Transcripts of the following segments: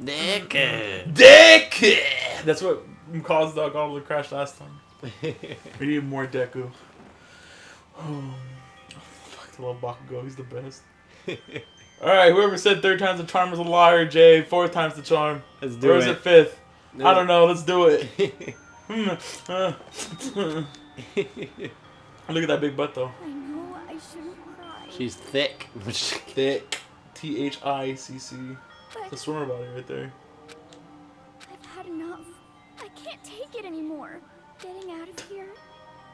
Deku! That's what caused the Gobble to crash last time. We need more Deku. Oh, fuck, I love Bakugo. He's the best. Alright, whoever said 3rd time's the charm is a liar, Jay. 4th time's the charm. Let's do it. Or is it 5th? I don't know. Let's do it. Look at that big butt, though. I know I shouldn't cry. She's thick. Thick. T-H-I-C-C. But The swimmer body right there. I've had enough. I can't take it anymore. Getting out of here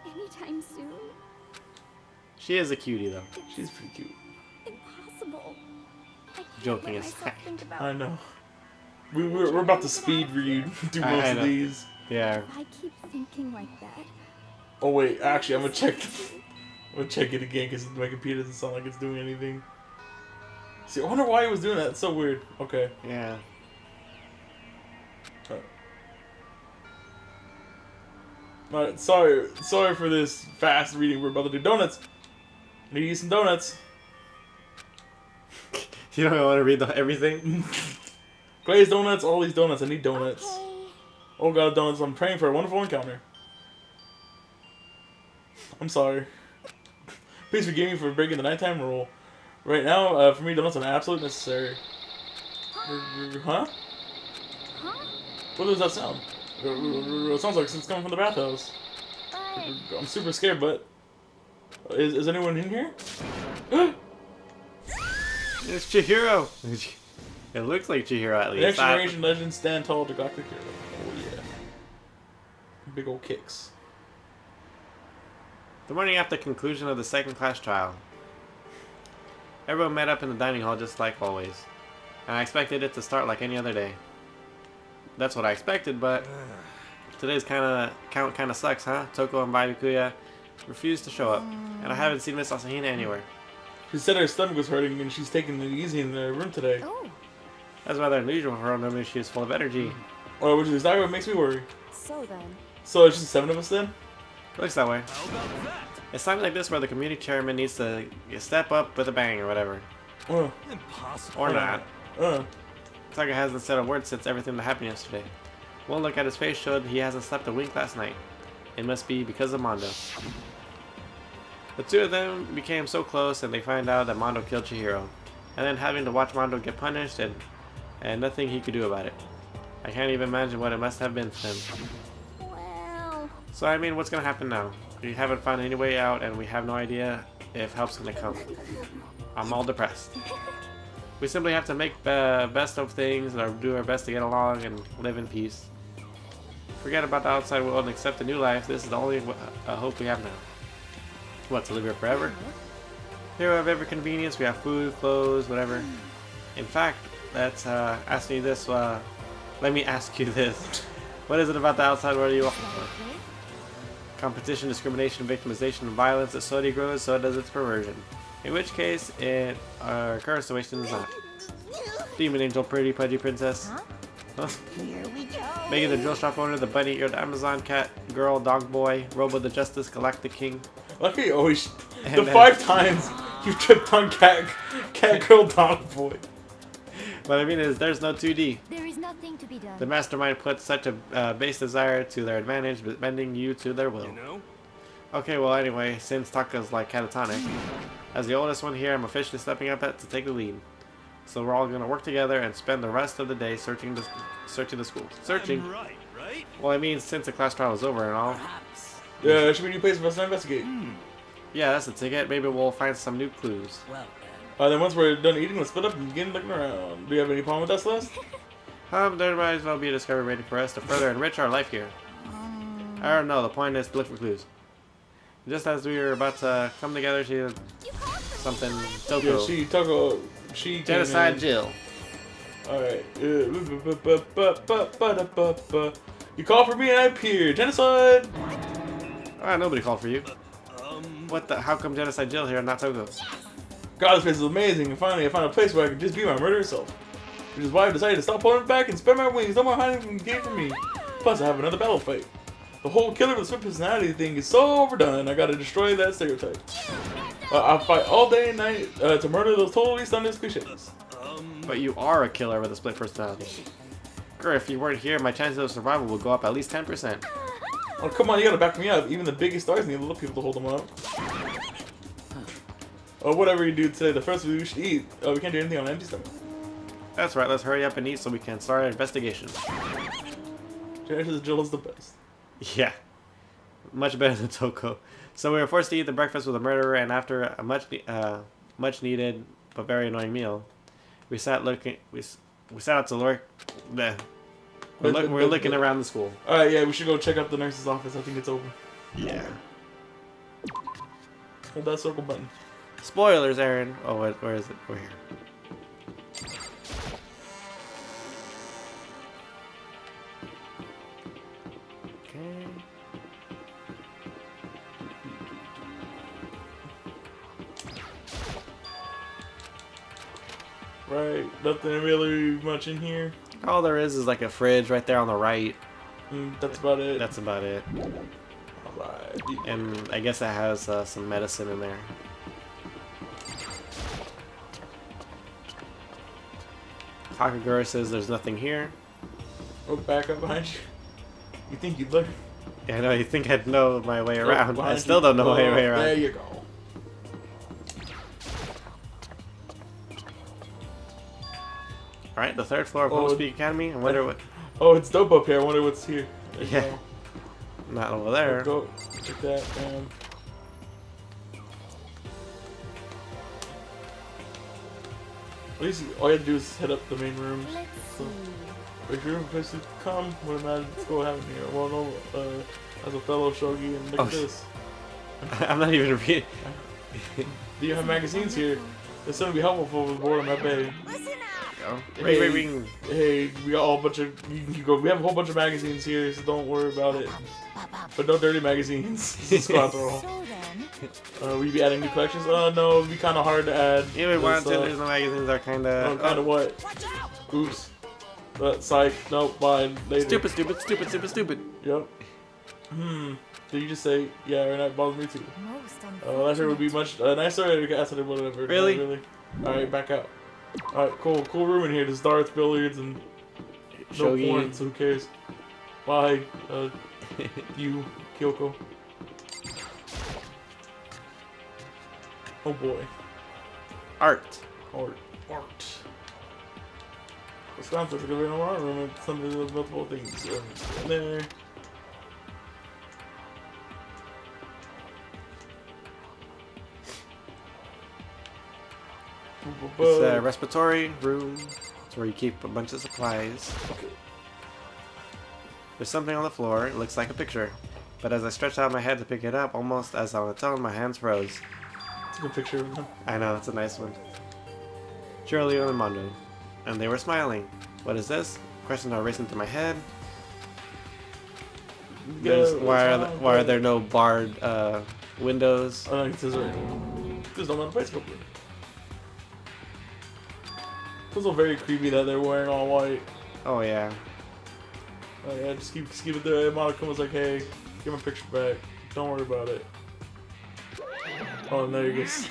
anytime soon. She is a cutie, though. She's pretty cute. Impossible. I can't Joking let aside. myself think about I know. We're about to speed read through most I of know. these. Yeah. If I keep thinking like that. Oh wait, actually I'm gonna check. I'm gonna check it again because my computer doesn't sound like it's doing anything. See, I wonder why he was doing that. It's so weird. Okay. Yeah. Alright, sorry for this fast reading. We're about to do donuts. I need to eat some donuts. You don't want to read everything? Glazed donuts, all these donuts. I need donuts. Okay. Oh god, donuts. I'm praying for a wonderful encounter. I'm sorry. Please forgive me for breaking the nighttime rule. Right now, for me, donuts are absolutely necessary. Huh? Huh? What does that sound? It sounds like it's coming from the bathhouse. But I'm super scared, but... Is anyone in here? It's Chihiro. It looks like Chihiro at The least. next generation legends stand tall to Galactic Hero. Oh yeah. Big old kicks. The morning after the conclusion of the 2nd class trial. Everyone met up in the dining hall just like always. And I expected it to start like any other day. That's what I expected, but today's count kinda sucks, huh? Toko and Baikuya refused to show up. And I haven't seen Miss Asahina anywhere. She said her stomach was hurting and she's taking it easy in the room today. oh, That's rather unusual for her. Normally she is full of energy. Oh, which is exactly what makes me worry. so then. So it's just 7 of us then? Looks that way. It's times like this where the community chairman needs to step up with a bang or whatever. Impossible. Or not. Taka hasn't said a word since everything that happened yesterday. One look at his face showed he hasn't slept a wink last night. It must be because of Mondo. The two of them became so close and they find out that Mondo killed Chihiro. And then having to watch Mondo get punished and nothing he could do about it. I can't even imagine what it must have been for him. Well, So I mean, what's gonna happen now? We haven't found any way out and we have no idea if help's gonna come. I'm all depressed. We simply have to make the best of things or do our best to get along and live in peace. Forget about the outside world and accept a new life. This is the only hope we have now. What, to live here forever? Here we have every convenience. We have food, clothes, whatever. In fact, let's ask me this. Let me ask you this. What is it about the outside world you want? Competition, discrimination, victimization, and violence. As slowly grows, so does its perversion. In which case, in our current situation is not. Demon angel, pretty pudgy princess. Huh? here we go. Megan the drill shop owner, the bunny-eared Amazon cat, girl, dog boy, Robo the Justice, Galactic King. Lucky you always... And the then- 5 times you tripped on cat girl dog boy. What I mean is, there's no 2D. There is nothing to be done. The mastermind put such a base desire to their advantage, but bending you to their will. You know? Okay, well anyway, since Taka's like catatonic, as the oldest one here, I'm officially stepping up to take the lead. So we're all gonna work together and spend the rest of the day searching the school. Searching? I'm right? Well, I mean, since the class trial is over and all. Perhaps. Yeah, there should be a new place for us to investigate. Yeah, that's the ticket. Maybe we'll find some new clues. Well, then. Then once we're done eating, let's split up and begin looking around. Do you have any problem with that, Celeste? There might as well be a discovery waiting for us to further enrich our life here. I don't know, the point is to look for clues. Just as we were about to come together, she did something. Toko. Yeah, she came Genocide in. Jill. Alright. You call for me and I appear. Genocide! Ah, nobody called for you. What the? How come Genocide Jill here and not Toko? God, this place is amazing, and finally I found a place where I can just be my murderous self. Which is why I decided to stop pulling back and spread my wings. No more hiding from the game from me. Plus, I have another battle fight. The whole killer with a split personality thing is so overdone. I gotta destroy that stereotype. I'll fight all day and night to murder those totally stunning cliches. But you are a killer with a split personality. Girl, if you weren't here, my chances of survival would go up at least 10%. Oh, come on, you gotta back me up. Even the biggest stars need little people to hold them up. Oh, whatever you do today, the first we should eat. Oh, we can't do anything on an empty stomach. That's right, let's hurry up and eat so we can start our investigation. Jill is the best. Yeah. Much better than Toko. So we were forced to eat the breakfast with a murderer, and after a much needed but very annoying meal, we sat out to lurk. We're looking around the school. Alright, yeah, we should go check out the nurse's office. I think it's open. Yeah. Hold that circle button. Spoilers, Aaron. Oh, where is it? We're here. Okay. Right, nothing really much in here. All there is like a fridge right there on the right. That's about it. That's about it. Alright. And I guess it has some medicine in there. Takagura says there's nothing here. Oh, back up behind you. You think you'd look? Yeah, I know, you think I'd know my way around. I behind still you. don't know my way around. There you go. Alright, the third floor of Homespeak Academy. I wonder what... Oh, it's dope up here. I wonder what's here. There you Yeah. go. Not over there. Go check that. At least all you have to do is head up the main rooms. Let's So, see. if you're in a place to come, what imagine let's go have in here. Well, no, as a fellow shogi, and look Oh, at this. I'm not even reading. Do you have magazines here? It's gonna be helpful for the boredom at bay. Ring. Hey, we got a whole bunch of. You can go. We have a whole bunch of magazines here, so don't worry about it. But no dirty magazines. This is squad throw. So then, Will you be adding new collections? No, it'd be kind of hard to add. Yeah, we want to. This, There's no magazines are kind of. kind of what? Oops. Psych. Nope. Fine. Later. Stupid. Yep. Did you just say yeah? Or that bothers me too. most That sure would be much nicer. I guess or whatever. Really? Not really. All right, back out. All right, cool room in here. There's darts, billiards, and no Shogi. porn. So who cares? Bye, you, Kyoko. Oh boy. Art. Art. It's sounds like a very art room with some of the multiple things in there. It's a respiratory room. It's where you keep a bunch of supplies. Okay. There's something on the floor. It looks like a picture. But as I stretched out my head to pick it up, almost as on its own, my hands froze. It's a good picture of him. I know, it's a nice one. Chirolio and Mondo. And they were smiling. What is this? Questions are racing through my head. Why are there no barred windows? It says right. There's no amount of bicycle. Feels so very creepy that they're wearing all white. Oh yeah. Oh yeah, just keep it there. Monica was like, hey, give my picture back. Don't worry about it. Oh, and there he goes.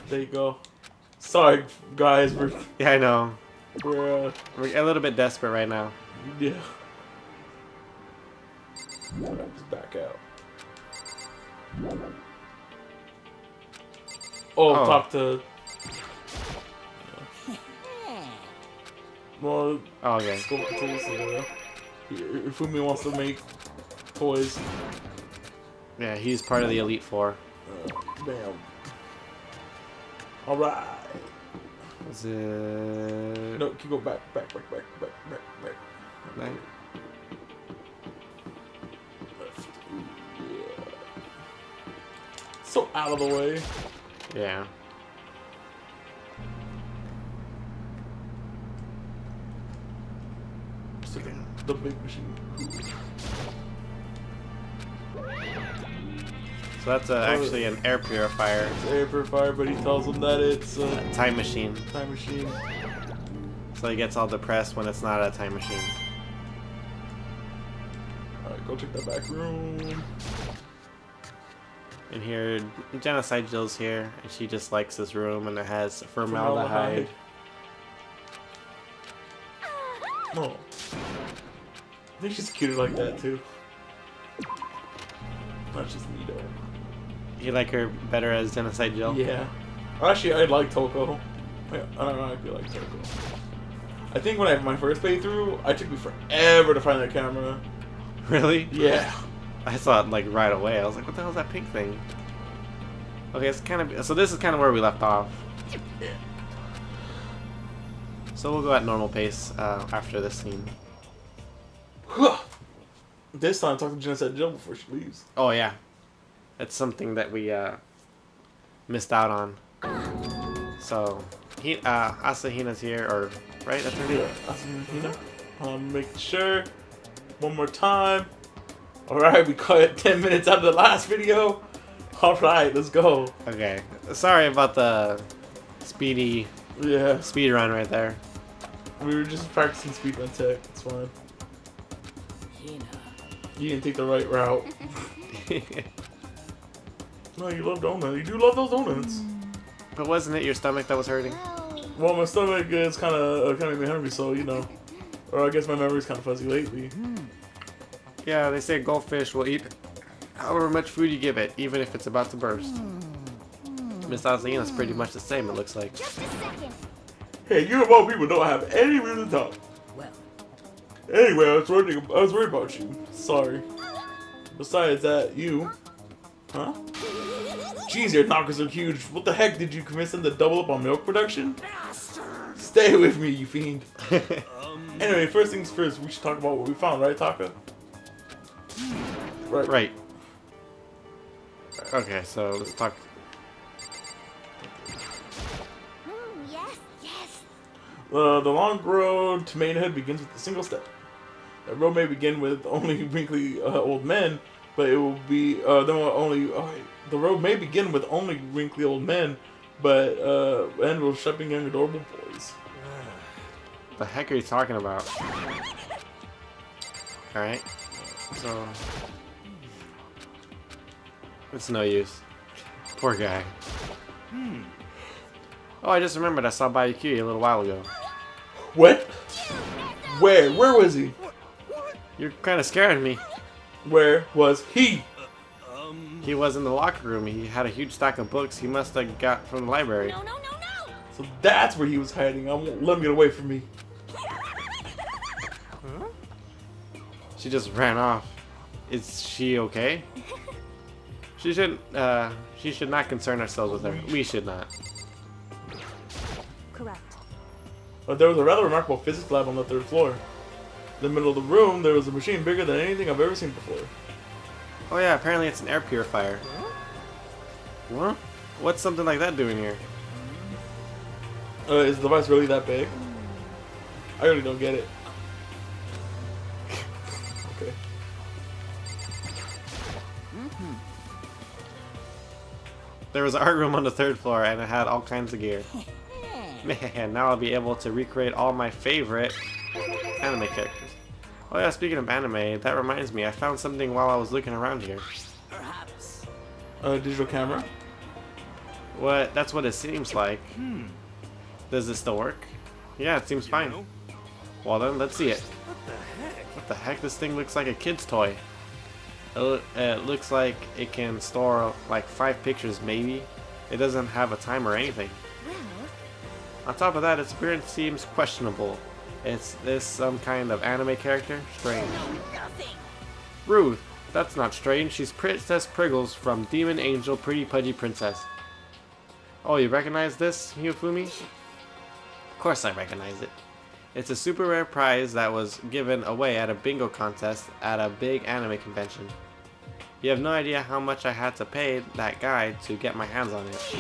There you go. Sorry, guys. Yeah, I know. We're We're a little bit desperate right now. yeah. Alright, just back out. Oh, talk to. Well, Oh, okay. let's go to this. Fumi wants to make toys. Yeah, he's part of the Elite Four. Bam. Alright. Is it... No, keep going back. Right? Left. Yeah. So out of the way. Yeah. The big machine. So that's actually an air purifier. It's air purifier, but he tells him that it's a Time machine. time machine. So he gets all depressed when it's not a time machine. Alright, go check that back room. In here, Genocide Jill's here, and she just likes this room, and it has formaldehyde. Oh. I think she's cuter like that too. Not just me though. You like her better as Genocide Jill? Yeah. Actually, I like Toko. I don't know, I feel like Toko. I think when I had my first playthrough, it took me forever to find that camera. Really? Yeah. I saw it like right away. I was like, what the hell is that pink thing? Okay, it's kind of... So this is kind of where we left off. Yeah. So we'll go at normal pace after this scene. This time, talk to Genocide Jill before she leaves. Oh, yeah. It's something that we missed out on. So, Asahina's here, or... Right? That's her name? Yeah. Asahina. Make sure. One more time. Alright, we cut 10 minutes out of the last video. Alright, let's go. Okay. Sorry about the speed run right there. We were just practicing speedrun tech. It's fine. You didn't take the right route. No, you love donuts. You do love those donuts. But wasn't it your stomach that was hurting? Well, my stomach is kind of made me hungry, so you know. Or I guess my memory's kind of fuzzy lately. Yeah, they say goldfish will eat however much food you give it, even if it's about to burst. Miss Asahina's pretty much the same, it looks like. Just a second. Hey, you of all people don't have any reason to talk. Well. Anyway, I was worried about you. Sorry. Besides that, you... Huh? Jeez, your knockers are huge. What the heck, did you convince them to double up on milk production? Stay with me, you fiend. Anyway, first things first, we should talk about what we found, right, Taka? Right. Okay, so let's talk. Yes. The long road to maidenhood begins with a single step. The road may begin with only wrinkly old men, but it will be the road may begin with only wrinkly old men, but end with shipping young adorable boys. The heck are you talking about? Alright. So it's no use. Poor guy. Oh, I just remembered I saw Bayuki a little while ago. What? Where? Where was he? You're kind of scaring me. Where was he? He was in the locker room. He had a huge stack of books he must have got from the library. No. So that's where he was hiding. I won't let him get away from me. She just ran off. Is she okay? She should not concern ourselves with her. We should not. Correct. There was a rather remarkable physics lab on the 3rd floor. In the middle of the room, there was a machine bigger than anything I've ever seen before. Oh yeah, apparently it's an air purifier. What? What's something like that doing here? Is the device really that big? I really don't get it. Okay. There was an art room on the 3rd floor and it had all kinds of gear. Man, now I'll be able to recreate all my favorite anime characters. Oh yeah, speaking of anime, that reminds me, I found something while I was looking around here. Perhaps. Digital camera? What? That's what it seems like. Does this still work? Yeah, it seems fine. know? Well then, let's see it. What the heck? What the heck? This thing looks like a kid's toy. It looks like it can store like 5 pictures maybe. It doesn't have a timer or anything. Well, On top of that, its appearance seems questionable. Is this some kind of anime character? Strange. Nothing. Ruth, that's not strange. She's Princess Priggles from Demon Angel Pretty Pudgy Princess. Oh, you recognize this, Hifumi? Of course I recognize it. It's a super rare prize that was given away at a bingo contest at a big anime convention. You have no idea how much I had to pay that guy to get my hands on it.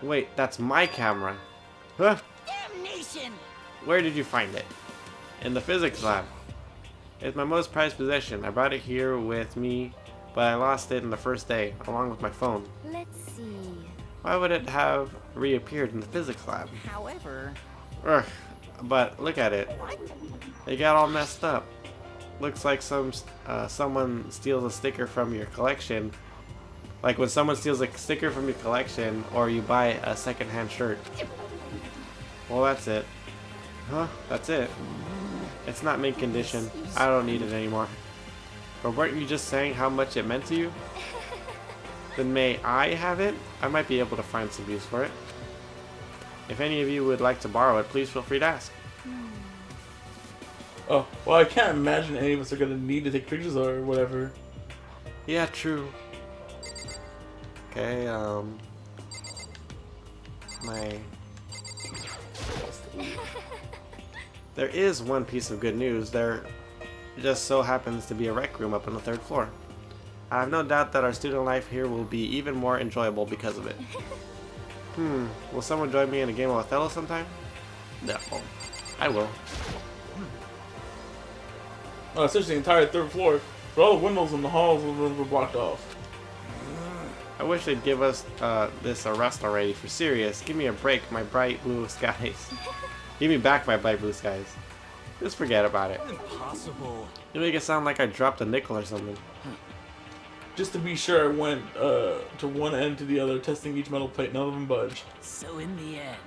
Wait, that's my camera. Huh? Damnation. Where did you find it? In the physics lab. It's my most prized possession. I brought it here with me, but I lost it in the first day, along with my phone. let's see. Why would it have reappeared in the physics lab? However, Ugh, but look at it. It got all messed up. Looks like someone steals a sticker from your collection Like when someone steals a sticker from your collection or you buy a secondhand shirt. Well, that's it. Huh? That's it. It's not mint condition. I don't need it anymore. But weren't you just saying how much it meant to you? Then may I have it? I might be able to find some use for it. If any of you would like to borrow it, please feel free to ask. Oh, well, I can't imagine any of us are gonna need to take pictures or whatever. Yeah, true. Okay, There is one piece of good news. There just so happens to be a rec room up on the 3rd floor. I have no doubt that our student life here will be even more enjoyable because of it. Will someone join me in a game of Othello sometime? No. I will. Oh, essentially the entire 3rd floor, but all the windows in the halls and rooms were blocked off. I wish they'd give us this a rest already, for serious. Give me a break, my bright blue skies. Give me back my bright blue skies. Just forget about it. Impossible. You make it sound like I dropped a nickel or something. Just to be sure, I went to one end to the other, testing each metal plate. None of them budged. So in the end,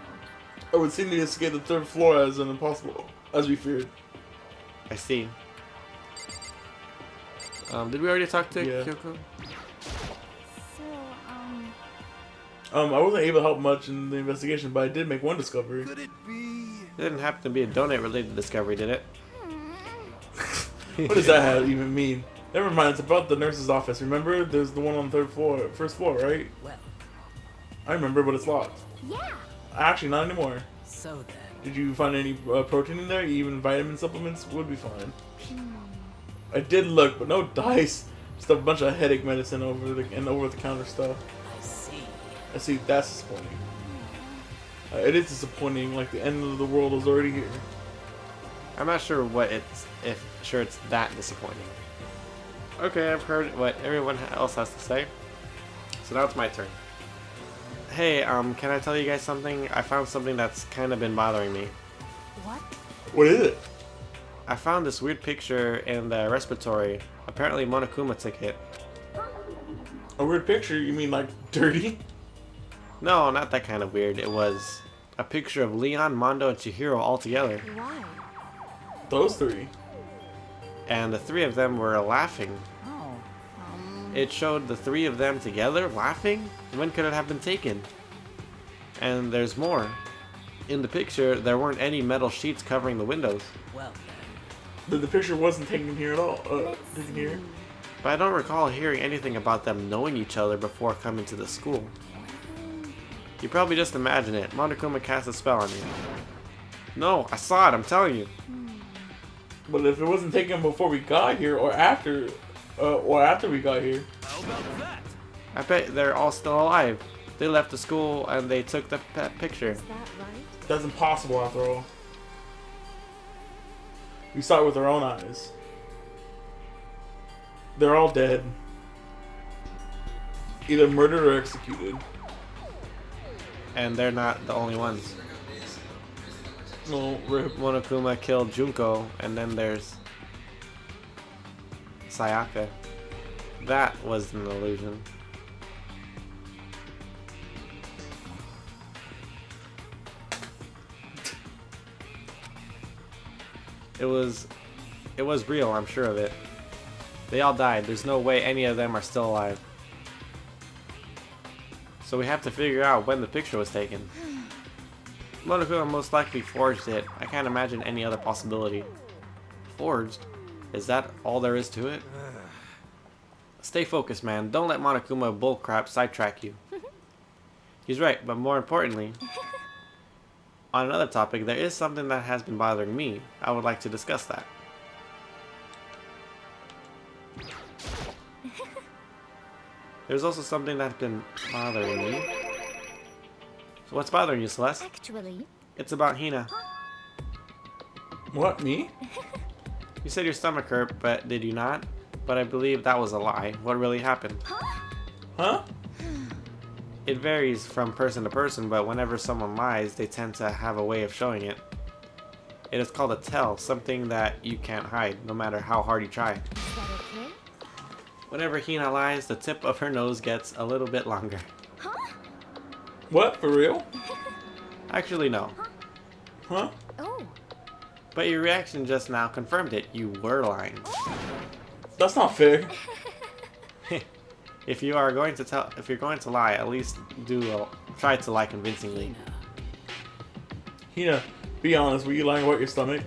I would seem to escape the 3rd floor as an impossible, as we feared. I see. Did we already talk to Yeah. Kyoko? So, I wasn't able to help much in the investigation, but I did make one discovery. Could it be? It didn't happen to be a donate-related discovery, did it? What does that even mean? Never mind, it's about the nurse's office. Remember? There's the one on the 3rd floor, 1st floor, right? well, I remember, but it's locked. yeah. Actually, not anymore. so then. Did you find any protein in there? Even vitamin supplements would be fine. I did look, but no dice. Just a bunch of headache medicine over the counter stuff. I see. I see. That's disappointing. It is disappointing. Like the end of the world is already here. I'm not sure it's that disappointing. Okay, I've heard what everyone else has to say. So now it's my turn. Hey, can I tell you guys something? I found something that's kind of been bothering me. What? What is it? I found this weird picture in the respiratory. Apparently Monokuma took it. A weird picture? You mean like dirty? No, not that kind of weird. It was a picture of Leon, Mondo, and Chihiro all together. Why? Those three. And the 3 of them were laughing. Oh, It showed the 3 of them together laughing? When could it have been taken? And there's more. In the picture, there weren't any metal sheets covering the windows. well then. The picture wasn't taken here at all. Taken here. But I don't recall hearing anything about them knowing each other before coming to the school. You probably just imagine it. Monokuma cast a spell on you. No, I saw it, I'm telling you. But if it wasn't taken before we got here, or after we got here, How about that? I bet they're all still alive. They left the school and they took the picture. Is that right? that's impossible after all. We saw it with our own eyes. They're all dead. Either murdered or executed. And they're not the only ones. No, rip. Monokuma killed Junko, and then there's Sayaka. That was an illusion. It was real, I'm sure of it. They all died. There's no way any of them are still alive. So we have to figure out when the picture was taken. Monokuma most likely forged it. I can't imagine any other possibility. Forged? Is that all there is to it? Stay focused, man. Don't let Monokuma bullcrap sidetrack you. He's right, but more importantly, on another topic, there is something that has been bothering me. I would like to discuss that. There's also something that's been bothering me. So what's bothering you, Celeste? Actually, It's about Hina. What, me? You said your stomach hurt, but did you not? But I believe that was a lie. What really happened? Huh? It varies from person to person, but whenever someone lies, they tend to have a way of showing it. It is called a tell, something that you can't hide, no matter how hard you try. is that okay? Whenever Hina lies, the tip of her nose gets a little bit longer. Huh? What? For real? Actually, no. Huh? Oh. But your reaction just now confirmed it. You were lying. That's not fair. If you're going to lie, at least try to lie convincingly. Hina. Hina, be honest. Were you lying about your stomach?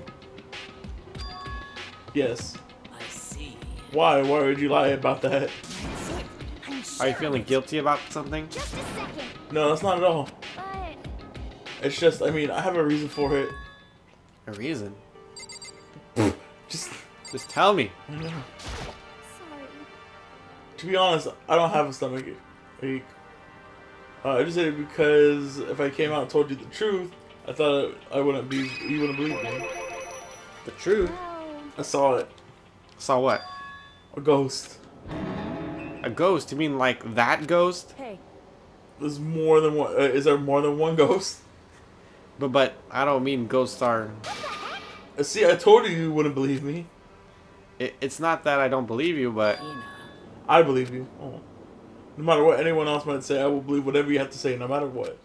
Yes. I see. Why? Why would you lie about that? I'm Are you sure feeling it's- guilty about something? Just a second. No, that's not at all. But It's just, I mean, I have a reason for it. A reason? Just, Just tell me. sorry. to be honest, I don't have a stomach ache. I just did it because if I came out and told you the truth, I thought you wouldn't believe me. The truth? Well, I saw it. Saw what? A ghost. A ghost? You mean like that ghost? hey. There's more than one. Is there more than one ghost? But I don't mean ghosts are. See, I told you wouldn't believe me. It's not that I don't believe you, but Hina. I believe you. Oh. No matter what anyone else might say, I will believe whatever you have to say, no matter what.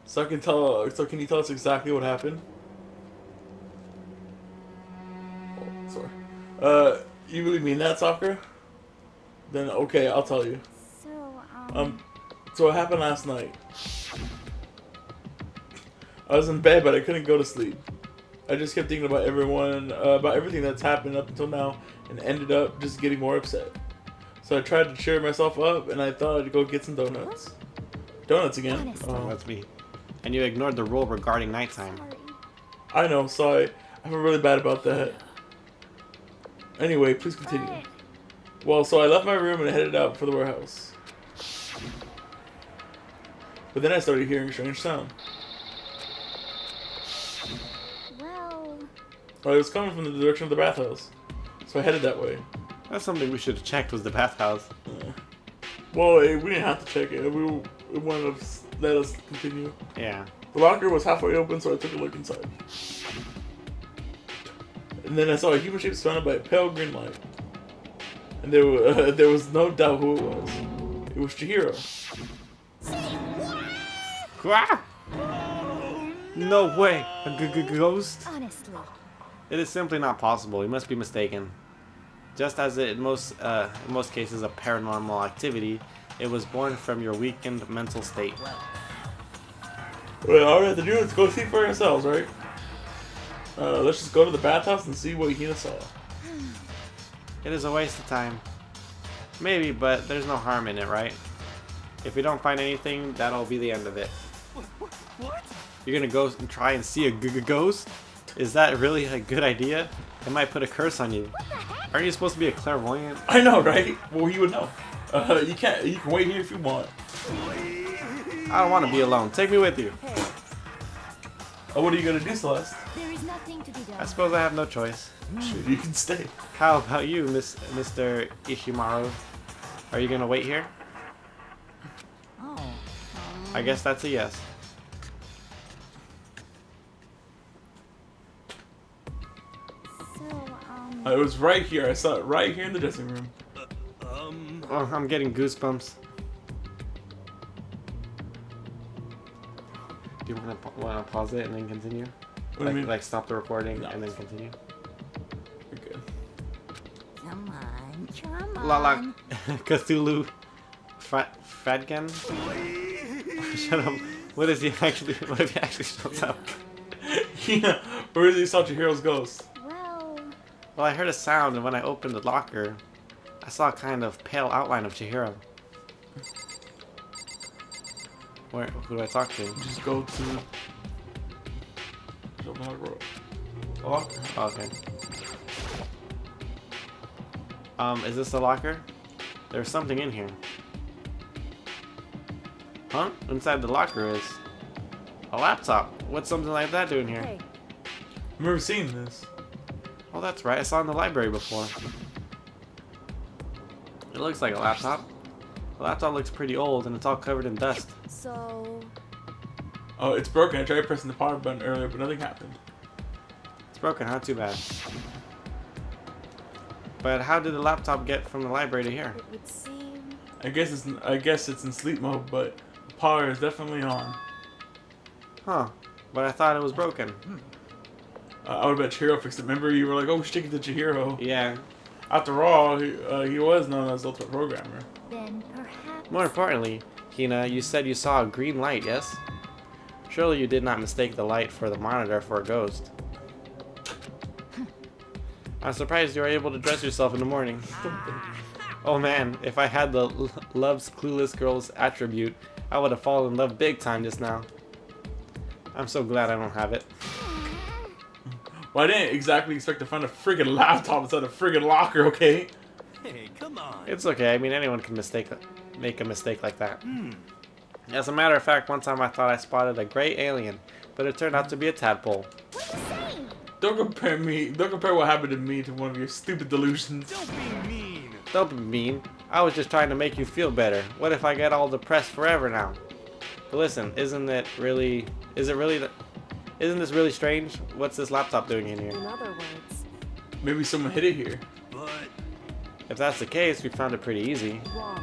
So I can tell. So can you tell us exactly what happened? Oh, sorry. You believe me in that, Sakura? Then okay, I'll tell you. So, So what happened last night? I was in bed, but I couldn't go to sleep. I just kept thinking about about everything that's happened up until now, and ended up just getting more upset. So I tried to cheer myself up, and I thought I'd go get some donuts. Donuts again? Honestly. Oh. that's me. And you ignored the rule regarding nighttime. sorry. I know, sorry. I feel really bad about that. Anyway, please continue. But Well, so I left my room and headed out for the warehouse. But then I started hearing a strange sound. well, It was coming from the direction of the bathhouse. So I headed that way. That's something we should have checked was the bathhouse. Well, we didn't have to check it. It wanted to let us continue. Yeah. The locker was halfway open, so I took a look inside. And then I saw a human shape surrounded by a pale green light. And there was no doubt who it was. It was Chihiro. Quah! No way! A ghost? honestly. It is simply not possible. You must be mistaken. Just as in most cases of paranormal activity, it was born from your weakened mental state. Well, all we have to do is go see for ourselves, right? Let's just go to the bathhouse and see what Hina saw. It is a waste of time. Maybe, but there's no harm in it, right? If we don't find anything, that'll be the end of it. What? You're gonna go and try and see a ghost? Is that really a good idea? It might put a curse on you. Aren't you supposed to be a clairvoyant? I know, right? Well, you would know. You can wait here if you want. I don't want to be alone. Take me with you. Oh, what are you gonna do, Celeste? There is nothing to be done. I suppose I have no choice. Shoot, you can stay. How about you, Mr. Ishimaru? Are you gonna wait here? Oh. I guess that's a yes. So, It was right here. I saw it right here in the dressing room. Oh, I'm getting goosebumps. Do you want to pause it and then continue? What do you mean? Like stop the recording No. and then continue? You're good. Come on. Come on. Lala Cthulhu Fadgan? Shut up. What is he actually? What if he actually shows up? Yeah, where is he saw Chihiro's ghost? well, Well, I heard a sound, and when I opened the locker, I saw a kind of pale outline of Chihiro. Who do I talk to? Just go to the locker. Oh, okay. Is this the locker? There's something in here. Huh? Inside the locker is a laptop. What's something like that doing here? hey. I've never seen this. Oh, that's right. I saw it in the library before. It looks like a laptop. The laptop looks pretty old and it's all covered in dust. So, Oh, it's broken. I tried pressing the power button earlier, but nothing happened. It's broken, huh? Too bad. But how did the laptop get from the library to here? It would seem. I guess it's in sleep mode, but the power is definitely on. Huh. But I thought it was broken. I would bet Chihiro fixed it. Remember, you were like, "Oh, we should take it to Chihiro." Yeah. After all, he was known as Ultimate Programmer. Then perhaps. More importantly, Hina, you said you saw a green light, yes? Surely you did not mistake the light for the monitor for a ghost. I'm surprised you were able to dress yourself in the morning. Oh man, if I had the love's clueless girl's attribute, I would have fallen in love big time just now. I'm so glad I don't have it. Well, I didn't exactly expect to find a friggin' laptop inside a friggin' locker, okay? Hey, come on. It's okay, I mean anyone can make a mistake like that. As a matter of fact, one time I thought I spotted a gray alien, but it turned out to be a tadpole. What are you saying? Don't compare what happened to me to one of your stupid delusions. Don't be mean. Don't be mean. I was just trying to make you feel better. What if I get all depressed forever now? But listen, isn't this really strange? What's this laptop doing in here? In other words, Maybe someone hid it here. But If that's the case, we found it pretty easy. wrong.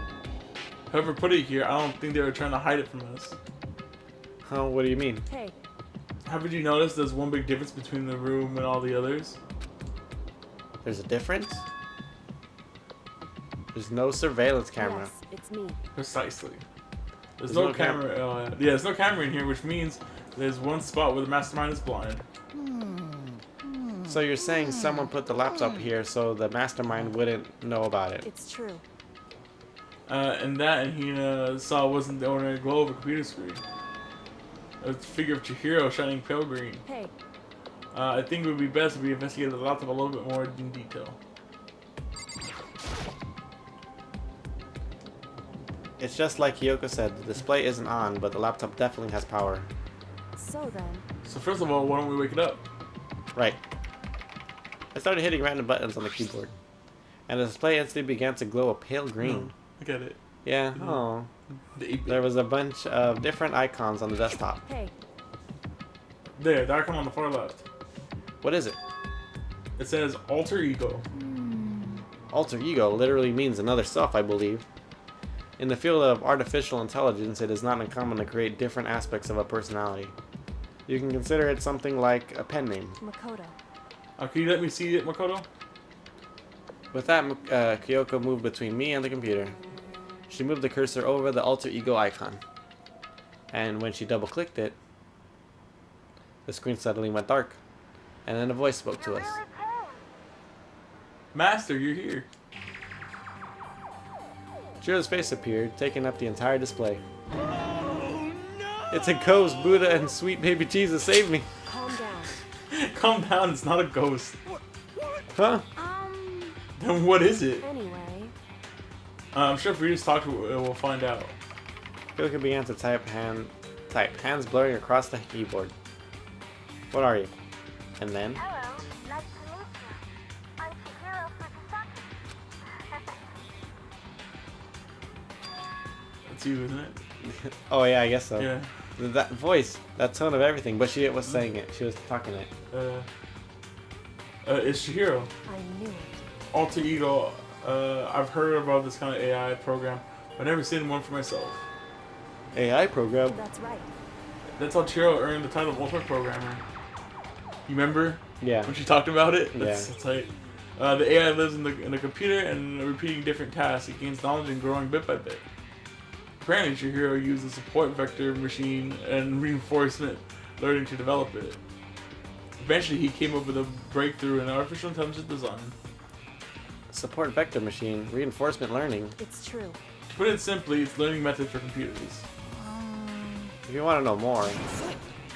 Whoever put it here, I don't think they were trying to hide it from us. Oh, what do you mean? Hey, Haven't you noticed there's one big difference between the room and all the others? There's a difference? There's no surveillance camera. yes, it's me. Precisely. There's There's no no cam- camera. Yeah, there's no camera in here, which means there's one spot where the mastermind is blind. So you're saying someone put the laptop here so the mastermind wouldn't know about it? It's true. And that and Hina saw wasn't the ordinary glow of a computer screen. A figure of Chihiro shining pale green. Hey, I think it would be best if we investigated the laptop a little bit more in detail. It's just like Kyoko said, the display isn't on, but the laptop definitely has power. so then, So first of all, why don't we wake it up? Right. I started hitting random buttons on the keyboard, and the display instantly began to glow a pale green. Look at it. Yeah, oh. The 8-bit. There was a bunch of different icons on the desktop. hey, There, the icon on the far left. What is it? It says alter ego. Alter ego literally means another self, I believe. In the field of artificial intelligence, it is not uncommon to create different aspects of a personality. You can consider it something like a pen name. Makoto. Can you let me see it, Makoto? With that, Kyoko moved between me and the computer. She moved the cursor over the alter ego icon. And when she double-clicked it, the screen suddenly went dark. And then a voice spoke to us. Master, you're here. Jiro's face appeared, taking up the entire display. oh no! It's a ghost, Buddha and sweet baby Jesus, save me! Calm down. Calm down, it's not a ghost. Huh? Then what is it? Anyway, I'm sure if we just talk to it, we'll find out. Kyoko began to type, hands blurring across the keyboard. What are you? And then, Hello, nice to meet you. I'm Chihiro Fujisaki. It's you, isn't it? oh yeah, I guess so. Yeah. That voice, that tone of everything, but she was saying it. She was talking it. It's Chihiro. I knew it. Alter ego. I've heard about this kind of AI program, but I've never seen one for myself. AI program. That's right. That's how Chihiro earned the title of Ultimate Programmer. You remember Yeah. when she talked about it? Yeah. That's like the AI lives in the computer and repeating different tasks. It gains knowledge and growing bit by bit. Apparently, Chihiro used a support vector machine and reinforcement learning to develop it. Eventually, he came up with a breakthrough in artificial intelligence design. Support vector machine, reinforcement learning. It's true. To put it simply, it's learning method for computers. If you want to know more,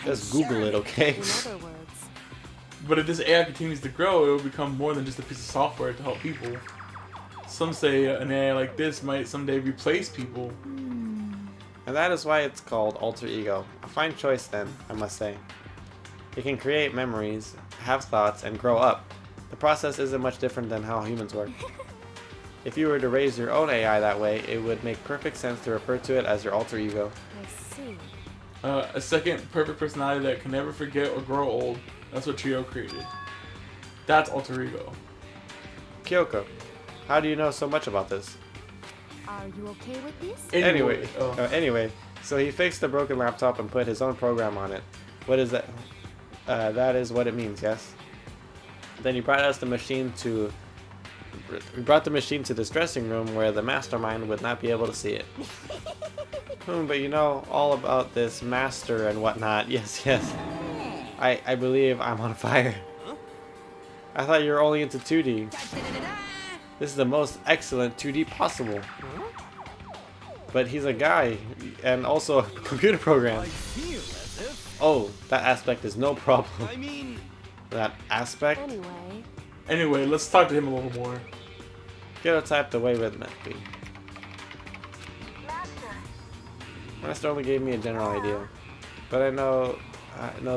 just Google it, okay? In other words, But if this AI continues to grow, it will become more than just a piece of software to help people. Some say an AI like this might someday replace people. And that is why it's called alter ego. A fine choice then, I must say. It can create memories, have thoughts, and grow up. The process isn't much different than how humans work. If you were to raise your own AI that way, it would make perfect sense to refer to it as your alter ego. I see. A second perfect personality that can never forget or grow old. That's what Chihiro created. That's alter ego. Kyoko, how do you know so much about this? Are you okay with this? Anyway, Oh. anyway, so he fixed the broken laptop and put his own program on it. What is that? That is what it means, yes? Then he brought the machine to this dressing room where the mastermind would not be able to see it. But you know all about this master and whatnot. Yes, yes. I believe I'm on fire. I thought you were only into 2D. This is the most excellent 2D possible. But he's a guy and also a computer program. I feel as if. Oh, that aspect is no problem. I mean, That aspect? Anyway, let's talk to him a little more. Kiddo typed away rhythmically. Master, Master only gave me a general idea, but I know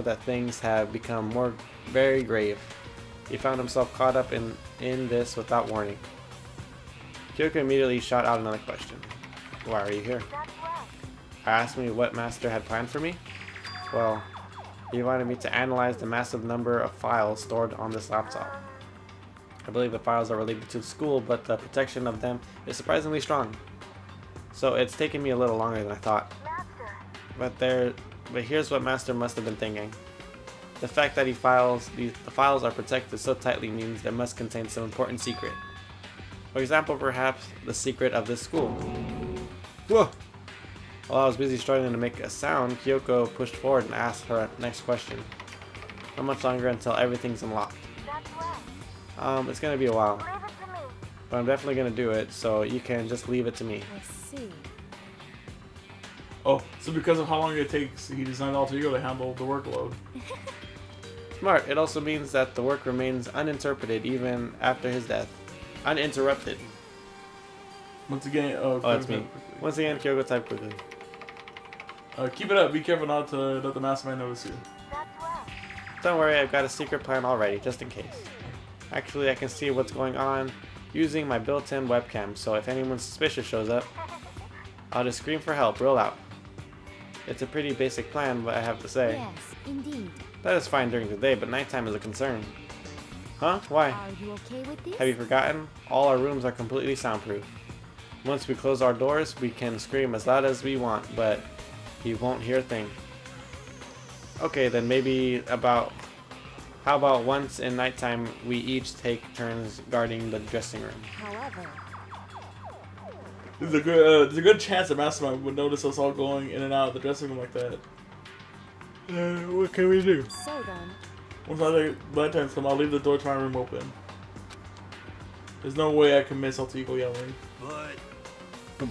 that things have become very grave. He found himself caught up in this without warning. Kyoko immediately shot out another question. Why are you here? that's right. Asked me what Master had planned for me? Well, he wanted me to analyze the massive number of files stored on this laptop. I believe the files are related to the school, but the protection of them is surprisingly strong. So it's taken me a little longer than I thought. Master, But here's what Master must have been thinking. The fact that the files are protected so tightly means they must contain some important secret. For example, perhaps the secret of this school. Whoa! While I was busy struggling to make a sound, Kyoko pushed forward and asked her next question. How much longer until everything's unlocked? that's right. It's gonna be a while, Leave it to me. but I'm definitely gonna do it, so you can just leave it to me. I see. Oh, so because of how long it takes, he designed Alter Ego to handle the workload. Smart. It also means that the work remains uninterpreted even after his death. Uninterrupted. Once again, Oh, that's me. Once again, Kyoko typed quickly. Keep it up. Be careful not to let the mastermind notice you. That's right. Don't worry, I've got a secret plan already, just in case. Actually, I can see what's going on using my built-in webcam, so if anyone suspicious shows up, I'll just scream for help, real out. It's a pretty basic plan, but I have to say. Yes, indeed. That is fine during the day, but nighttime is a concern. Huh? Why? Are you okay with this? Have you forgotten? All our rooms are completely soundproof. Once we close our doors, we can scream as loud as we want, but he won't hear a thing. Okay, then how about once in nighttime we each take turns guarding the dressing room? However, There's a good chance that mastermind would notice us all going in and out of the dressing room like that. What can we do? so then, Once that time's come, I'll leave the door to my room open. There's no way I can miss Alter Ego yelling.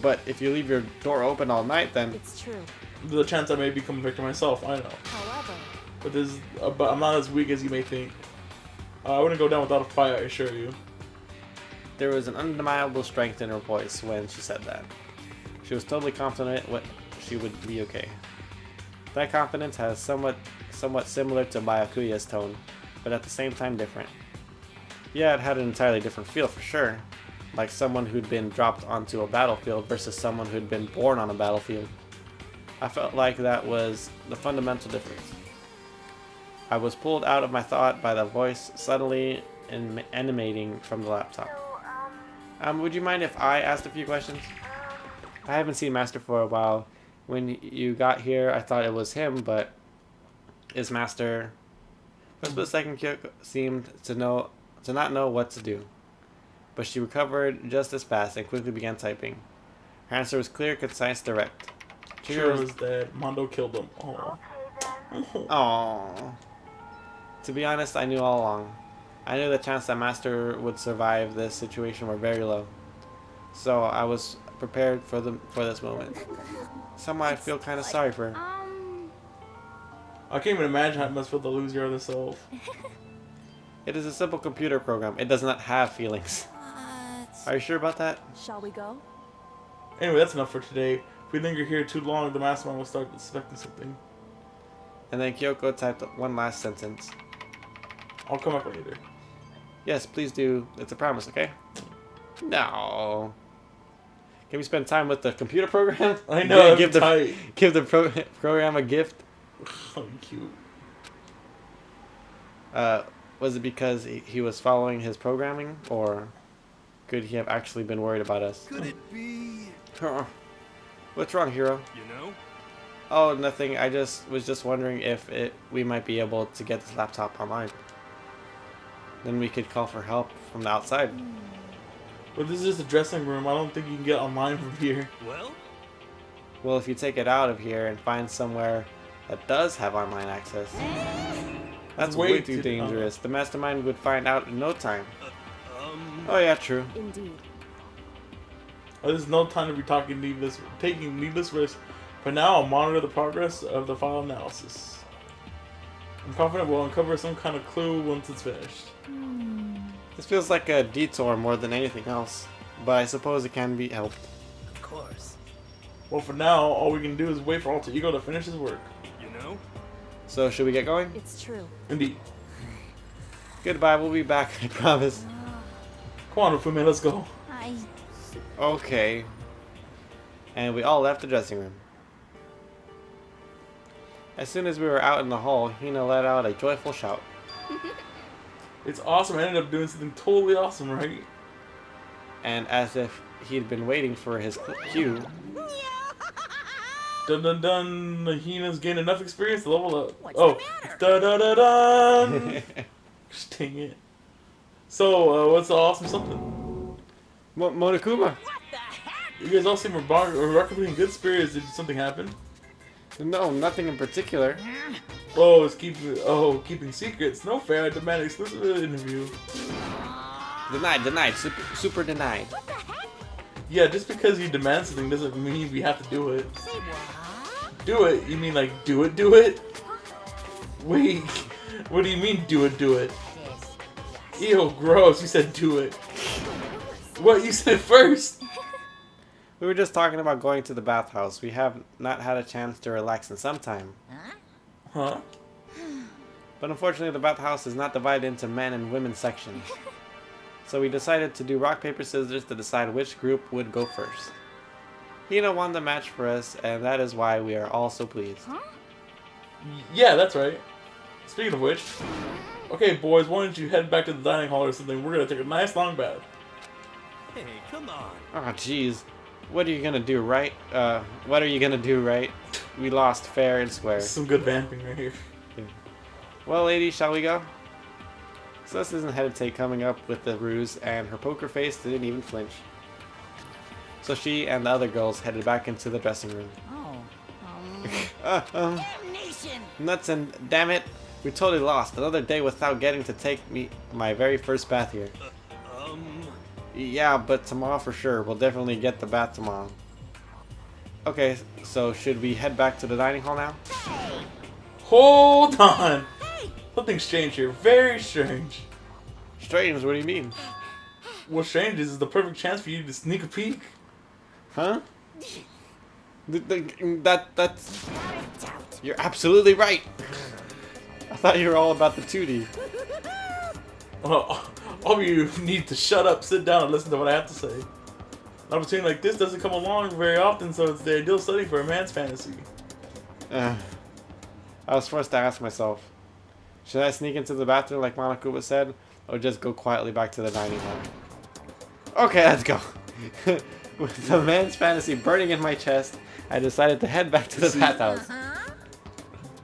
But if you leave your door open all night, then it's true. There's a chance I may become a victim myself, I know. However, But I'm not as weak as you may think. I wouldn't go down without a fight, I assure you. there was an undeniable strength in her voice when she said that. She was totally confident she would be okay. That confidence has somewhat similar to Byakuya's tone, but at the same time different. Yeah, it had an entirely different feel for sure, like someone who'd been dropped onto a battlefield versus someone who'd been born on a battlefield. I felt like that was the fundamental difference. I was pulled out of my thought by the voice subtly emanating from the laptop. So, Would you mind if I asked a few questions? I haven't seen Master for a while. When you got here, I thought it was him, but is Master... For a split second, Kyoko seemed to not know what to do. But she recovered just as fast and quickly began typing. Her answer was clear, concise, direct. Sure was that Mondo killed him. Oh. okay then. Aww. To be honest, I knew all along. I knew the chance that Master would survive this situation were very low. So I was prepared for this moment. Somehow I feel kind of sorry for her. I can't even imagine how it must feel to lose your other self. It is a simple computer program. It does not have feelings. Are you sure about that? shall we go? Anyway, that's enough for today. If we linger here too long, the mastermind will start suspecting something. And then Kyoko typed one last sentence. I'll come back later. Yes, please do. It's a promise, okay? No. Can we spend time with the computer program? I know, Give the tight. give the program a gift. Oh, cute. Was it because he was following his programming, or could he have actually been worried about us? Could it be, What's wrong, hero? you know? Oh, nothing. I was just wondering if we might be able to get this laptop online. Then we could call for help from the outside. But this is just a dressing room. I don't think you can get online from here. Well, Well, if you take it out of here and find somewhere that does have online access, that's way too dangerous. The mastermind would find out in no time. Oh yeah, true. Indeed. There's no time to be taking needless risks. For now, I'll monitor the progress of the file analysis. I'm confident we'll uncover some kind of clue once it's finished. This feels like a detour more than anything else, but I suppose it can be helped. Of course. Well, for now, all we can do is wait for Alter Ego to finish his work. you know? So should we get going? It's true. Indeed. Goodbye, we'll be back, I promise. Come on, Fume, let's go. Okay. And we all left the dressing room. As soon as we were out in the hall, Hina let out a joyful shout. It's awesome. I ended up doing something totally awesome, right? And as if he'd been waiting for his cue, Dun dun dun. Hina's gained enough experience to level up. What's Oh. the matter? Da da da da. Dang it. So, what's the awesome something? Monokuma! You guys all seem remarkably in good spirits. Did something happen? No, nothing in particular. Oh, it's keeping secrets. No fair. I demand exclusive interview. Denied, super denied. Yeah, just because you demand something doesn't mean we have to do it. Say what? Do it? You mean like do it? Do it? Wait, what do you mean do it? Do it? Ew, gross. You said do it. What? You said it first. We were just talking about going to the bathhouse. We have not had a chance to relax in some time. Huh? But unfortunately, the bathhouse is not divided into men and women sections. So we decided to do rock, paper, scissors to decide which group would go first. Hina won the match for us, and that is why we are all so pleased. Yeah, that's right. Speaking of which, okay, boys, why don't you head back to the dining hall or something? We're gonna take a nice long bath. Hey, come on. Oh, jeez. What are you gonna do, right? What are you gonna do, right? We lost fair and square. Some good vamping right here. Well, ladies, shall we go? Celeste doesn't hesitate coming up with the ruse, and her poker face didn't even flinch. So she and the other girls headed back into the dressing room. Oh. Damnation! Nuts and damn it, we totally lost. Another day without getting to take my very first bath here. Yeah, but tomorrow for sure. We'll definitely get the bath tomorrow. Okay, so should we head back to the dining hall now? Hold on. Something's strange here. Very strange. Strange, what do you mean? What's strange is the perfect chance for you to sneak a peek. Huh? That's... You're absolutely right! I thought you were all about the 2D. Well, all of you need to shut up, sit down, and listen to what I have to say. An opportunity like this doesn't come along very often, so it's the ideal setting for a man's fantasy. I was forced to ask myself, should I sneak into the bathroom like Monokuma said, or just go quietly back to the dining hall? Okay, let's go. With the man's fantasy burning in my chest, I decided to head back to the bathhouse.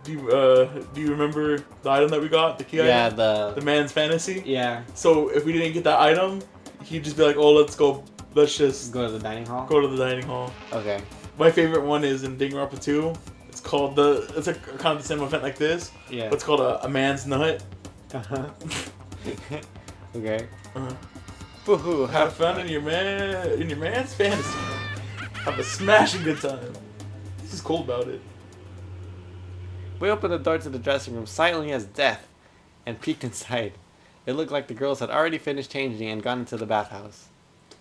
Do you remember the item that we got? The key Yeah, item? The man's fantasy? Yeah. So if we didn't get that item, he'd just be like, oh, let's just Go to the dining hall? go to the dining hall. Okay. My favorite one is in Danganronpa 2. It's called it's a kind of the same event like this. Yeah. But it's called a man's nut. Uh-huh. Okay. Uh-huh. Woohoo, Have fun in your man's fantasy. Have a smashing good time. This is cool about it. We opened the door to the dressing room silently as death and peeked inside. It looked like the girls had already finished changing and gone into the bathhouse.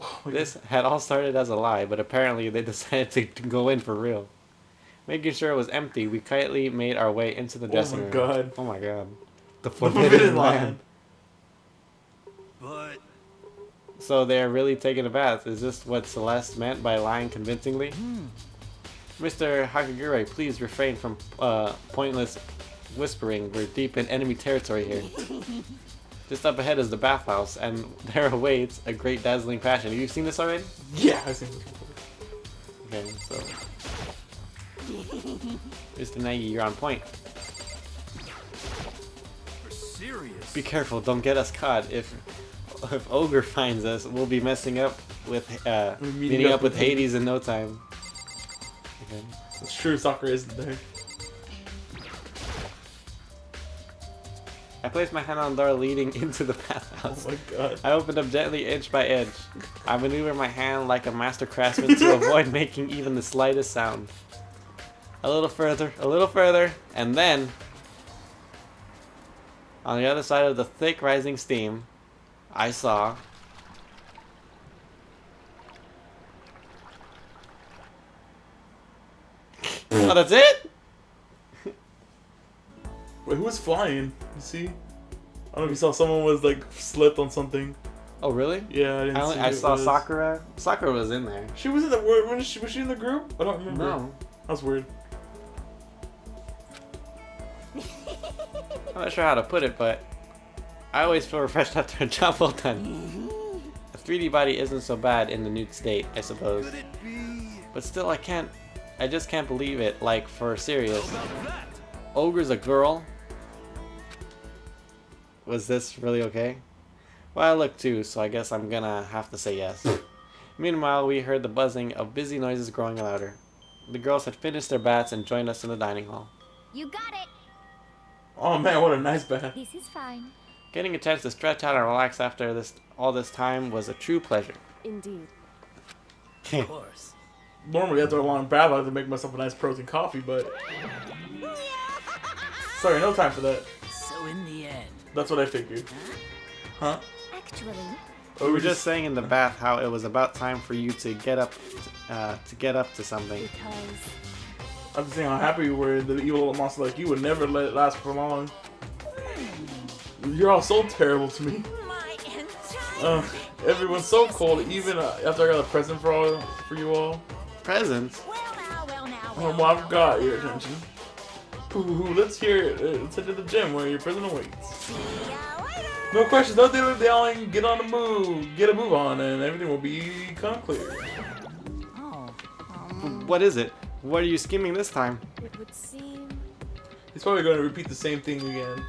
Oh my This had all started as a lie, but apparently they decided to go in for real. Making sure it was empty, we quietly made our way into the dressing room. God. Oh my god. The The forbidden land. But So they're really taking a bath. Is this what Celeste meant by lying convincingly? Mr. Hakagure, please refrain from pointless whispering. We're deep in enemy territory here. Just up ahead is the bathhouse, and there awaits a great dazzling passion. Have you seen this already? Yeah, I've seen this before. Okay, so Mr. Nagy, you're on point. For serious. Be careful, don't get us caught. If Ogre finds us, we'll be messing up with meeting up with Hades in no time. Okay. It's true, Sakura isn't there. I placed my hand on the door leading into the Oh bathhouse. my god. I opened up gently, inch by inch. I maneuvered my hand like a master craftsman to avoid making even the slightest sound. A little further, and then, on the other side of the thick rising steam, I saw oh, that's it? Wait, who was flying? You see? I don't know if you saw someone was like slipped on something. Oh, really? Yeah, I didn't see I who it saw was. Sakura. Sakura was in there. She was in the was she in the group? I don't remember. No. That's weird. I'm not sure how to put it, but I always feel refreshed after a job well done. A 3D body isn't so bad in the nude state, I suppose. Could it be? But still, I just can't believe it, like, for serious. How about that? Ogre's a girl? Was this really okay? Well, I look too, so I guess I'm gonna have to say yes. Meanwhile, we heard the buzzing of busy noises growing louder. The girls had finished their baths and joined us in the dining hall. You got it. Oh man, what a nice bath. This is fine. Getting a chance to stretch out and relax after all this time was a true pleasure. Indeed. Of course. Normally after a long bath I like to make myself a nice protein coffee, but sorry, no time for that. So in the end, That's what I figured. Huh? Actually, We were just saying in the bath how it was about time for you to get up to something. because I'm just saying how happy you were that evil little monster like you would never let it last for long. You're all so terrible to me. my entire Everyone's so cold, even after I got a present for you all. Presents? well now. Oh, well, I forgot your attention. Ooh, let's hear it. Let's head to the gym where your present awaits. See ya later. No questions, no dilly-dallying, get on the move, get a move on, and everything will become clear. Oh, What is it? What are you scheming this time? it would seem. He's probably going to repeat the same thing again,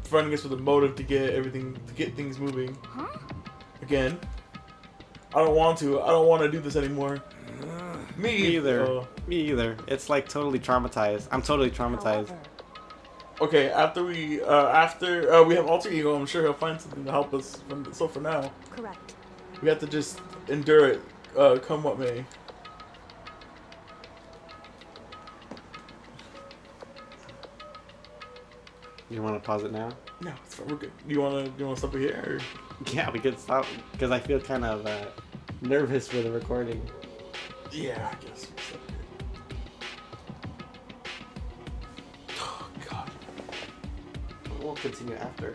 providing us with a motive to get things moving. huh? Again. I don't want to do this anymore. Me Me either. Oh. Me either. It's like totally traumatized. I'm totally traumatized. However, Okay, after we have alter ego, I'm sure he'll find something to help us. So for now, correct. we have to just endure it, come what may. You want to pause it now? No, it's fine, we're good. Do you wanna stop it here? Or? Yeah, we could stop because I feel kind of nervous for the recording. Yeah, I guess we stop it. Oh God. We'll continue after.